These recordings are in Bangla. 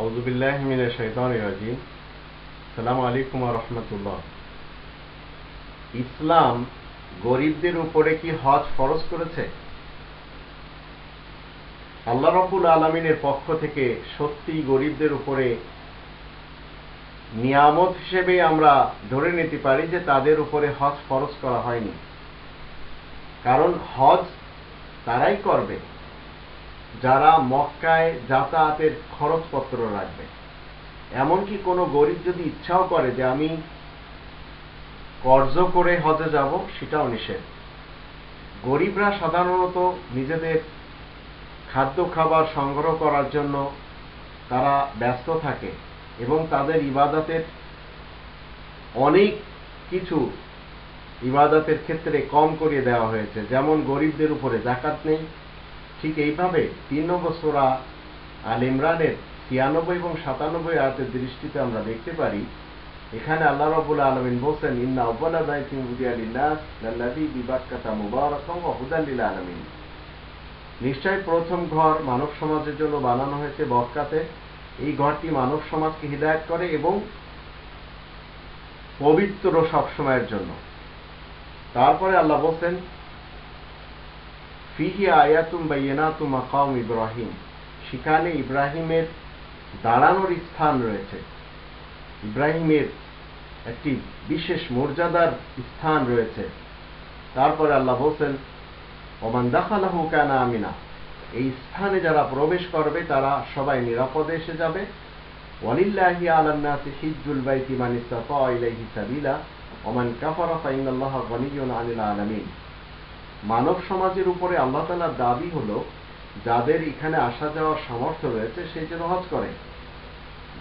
আউযু বিল্লাহি মিনাশ শাইতানির রাজিম। আসসালামু আলাইকুম ওয়া রাহমাতুল্লাহ। ইসলাম গরিবদের উপরে কি হজ ফরজ করেছে? আল্লাহ রাব্বুল আলামিনের পক্ষ থেকে সত্যি গরিবদের উপরে নিয়ামত হিসেবে আমরা ধরে নিতে পারি যে তাদের উপরে হজ ফরজ করা হয়নি। কারণ হজ তারাই করবে যারা মক্কায় যাতায়াতের খরচপত্র রাখবে। এমনকি কোনো গরিব যদি ইচ্ছাও করে যে আমি কর্জ করে হজে যাব, সেটাও নিষেধ। গরিবরা সাধারণত নিজেদের খাদ্য খাবার সংগ্রহ করার জন্য তারা ব্যস্ত থাকে এবং তাদের ইবাদতের অনেক কিছু ইবাদতের ক্ষেত্রে কম করিয়ে দেওয়া হয়েছে। যেমন গরিবদের উপরে যাকাত নেই, ঠিক এইভাবে 3 নম্বর সূরা আল ইমরানের 96 এবং 97 আয়াতের দৃষ্টিতে আমরা দেখতে পারি, এখানে আল্লাহ রাব্বুল আলামিন বলেন, ইন্না আউওয়ালা বাইতিন উদিয়া লিন-নাস লাল্লাযী বিবাক্কাতা মুবারাকান ওয়া হুদাল লিল আলামিন। নিশ্চয় প্রথম ঘর মানব সমাজের জন্য বানানো হয়েছে মক্কাতে। এই ঘরটি মানব সমাজকে হিদায়াত করে এবং পবিত্র সব সময়ের জন্য। তারপরে আল্লাহ বলেন, ফিহি আয়াতুম বাইয়িনাতুম মাকাম ইব্রাহিম। সেখানে ইব্রাহিমের দাঁড়ানোর স্থান রয়েছে, ইব্রাহিমের একটি বিশেষ মর্যাদার স্থান রয়েছে। তারপরে আল্লাহ বলেন, ওমান দাখালাহু কানা আমিনা। এই স্থানে যারা প্রবেশ করবে তারা সবাই নিরাপদে এসে যাবে। ওয়ালিল্লাহি আলান নাসি হিজ্জুল বাইতি মান ইসতাতা ইলাইহি সাবিলা ওমান কাফারা ফাইনাল্লাহা গনিয়্যুন আনিল আলামিন। মানব সমাজের উপরে আল্লাহ তাআলার দাবি হলো, যাদের এখানে আসা যাওয়ার সামর্থ্য রয়েছে সেই যেন হজ করে।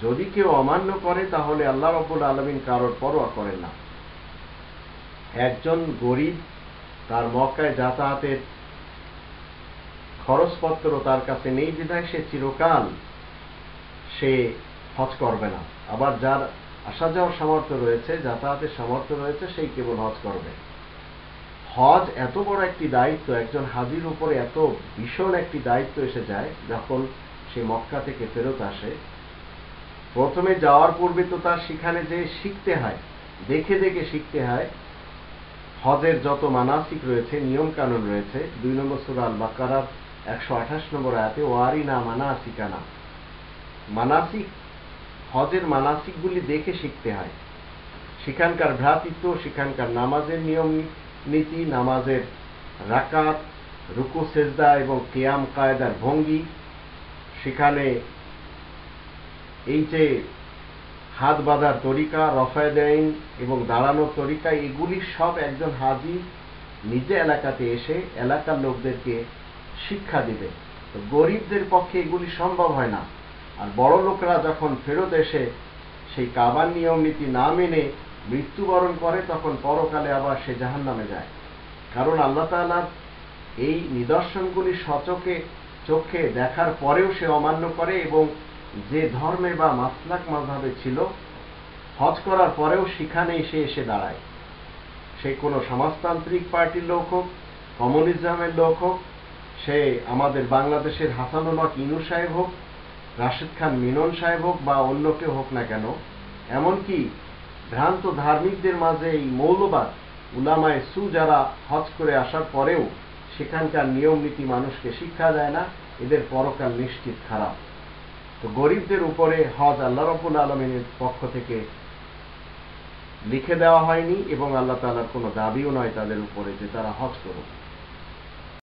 যদি কেউ অমান্য করে তাহলে আল্লাহ রাব্বুল আলামিন কারোর পরোয়া করেন না। একজন গরিব তার মক্কায় যাতায়াতের খরচপত্র তার কাছে নেই বিধায় সে চিরকাল সে হজ করবে না। আবার যার আসা যাওয়ার সামর্থ্য রয়েছে, যাতায়াতের সামর্থ্য রয়েছে, সেই কেবল হজ করবে। হজ এত বড় একটি দায়িত্ব, একজন হাজির উপরে এত ভীষণ একটি দায়িত্ব এসে যায় যখন সে মক্কা থেকে ফেরত আসে। প্রথমে যাওয়ার পূর্বে তো তার সেখানে যে শিখতে হয়, দেখে দেখে শিখতে হয় হজের যত মানাসিক রয়েছে, নিয়ম কানুন রয়েছে। 2 নম্বর সূরা আল বাকারার 128 নম্বর আয়াতে ওয়ারিনা মানাসিকানা, মানাসিক হজের মানাসিকগুলি দেখে শিখতে হয়। সেখানকার ভ্রাতৃত্ব, সেখানকার নামাজের নিয়ম নীতি, নামাজের রাকাত, রুকু সেজদা এবং কিয়াম কায়দার ভঙ্গি, সেখানে এই যে হাত বাঁধার তরিকা, রফায়ে দাইন এবং দাঁড়ানোর তরিকা, এগুলি সব একজন হাজি নিজে এলাকাতে এসে এলাকার লোকদেরকে শিক্ষা দিবে। তো গরিবদের পক্ষে এগুলি সম্ভব হয় না। আর বড় লোকরা যখন ফেরত এসে সেই কাবার নিয়ম নীতি না মেনে মৃত্যুবরণ করে, তখন পরকালে আবার সে জাহান্নামে যায়। কারণ আল্লাহ তাআলার এই নিদর্শনগুলি চোখে দেখার পরেও সে অমান্য করে এবং যে ধর্মে বা মাসলাক মাযহাবে ছিল, হজ করার পরেও সেখানেই সে এসে দাঁড়ায়। সে কোনো সমাজতান্ত্রিক পার্টির লোক হোক, কমিউনিজমের লোক হোক, সে আমাদের বাংলাদেশের হাসানুল হক ইনু সাহেব হোক, রাশেদ খান মিনন সাহেব হোক বা অন্য কেউ হোক না কেন, এমনকি ভ্রান্ত ধার্মিকদের মাঝে এই মৌলবাদ উলামায়ে সু যারা হজ করে আসার পরেও সেখানকার নিয়ম নীতি মানুষকে শিক্ষা দেয় না, এদের পরকাল নিশ্চিত খারাপ। তো গরিবদের উপরে হজ আল্লাহ রাব্বুল আলামিনের পক্ষ থেকে লিখে দেওয়া হয়নি এবং আল্লাহ তাআলার কোনো দাবিও নয় তাদের উপরে যে তারা হজ করুক।